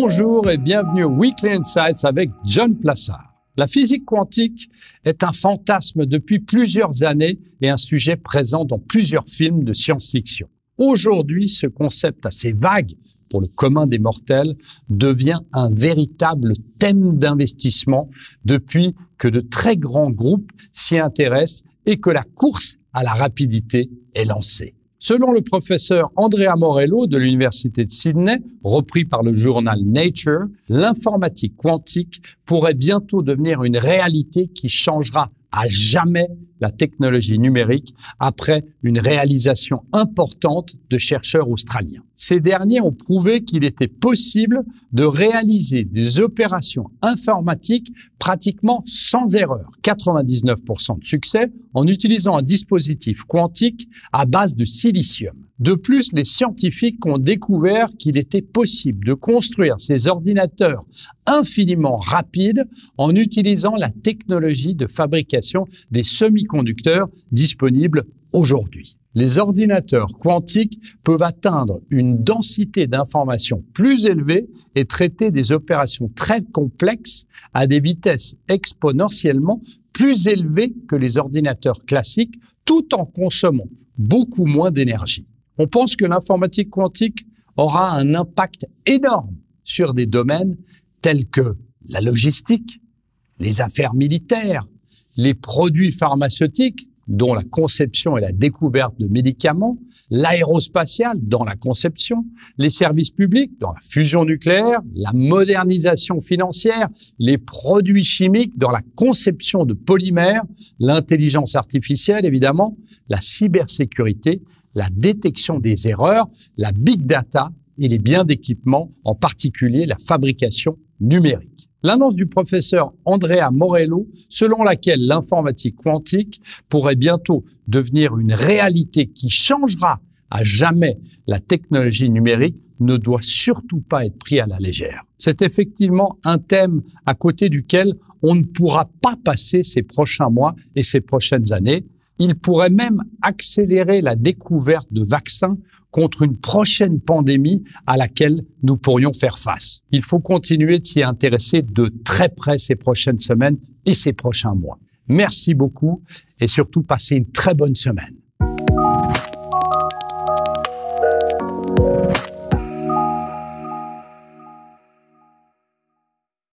Bonjour et bienvenue au Weekly Insights avec John Plassard. La physique quantique est un fantasme depuis plusieurs années et un sujet présent dans plusieurs films de science-fiction. Aujourd'hui, ce concept assez vague pour le commun des mortels devient un véritable thème d'investissement depuis que de très grands groupes s'y intéressent et que la course à la rapidité est lancée. Selon le professeur Andrea Morello de l'Université de Sydney, repris par le journal Nature, l'informatique quantique pourrait bientôt devenir une réalité qui changera à jamais la technologie numérique après une réalisation importante de chercheurs australiens. Ces derniers ont prouvé qu'il était possible de réaliser des opérations informatiques pratiquement sans erreur, 99% de succès, en utilisant un dispositif quantique à base de silicium. De plus, les scientifiques ont découvert qu'il était possible de construire ces ordinateurs infiniment rapides en utilisant la technologie de fabrication des semi-conducteurs disponibles aujourd'hui. Les ordinateurs quantiques peuvent atteindre une densité d'informations plus élevée et traiter des opérations très complexes à des vitesses exponentiellement plus élevées que les ordinateurs classiques, tout en consommant beaucoup moins d'énergie. On pense que l'informatique quantique aura un impact énorme sur des domaines tels que la logistique, les affaires militaires, les produits pharmaceutiques, dont la conception et la découverte de médicaments, l'aérospatiale dans la conception, les services publics dans la fusion nucléaire, la modernisation financière, les produits chimiques dans la conception de polymères, l'intelligence artificielle évidemment, la cybersécurité, la détection des erreurs, la big data et les biens d'équipement, en particulier la fabrication numérique. L'annonce du professeur Andrea Morello, selon laquelle l'informatique quantique pourrait bientôt devenir une réalité qui changera à jamais la technologie numérique, ne doit surtout pas être pris à la légère. C'est effectivement un thème à côté duquel on ne pourra pas passer ces prochains mois et ces prochaines années. Il pourrait même accélérer la découverte de vaccins contre une prochaine pandémie à laquelle nous pourrions faire face. Il faut continuer de s'y intéresser de très près ces prochaines semaines et ces prochains mois. Merci beaucoup et surtout passez une très bonne semaine.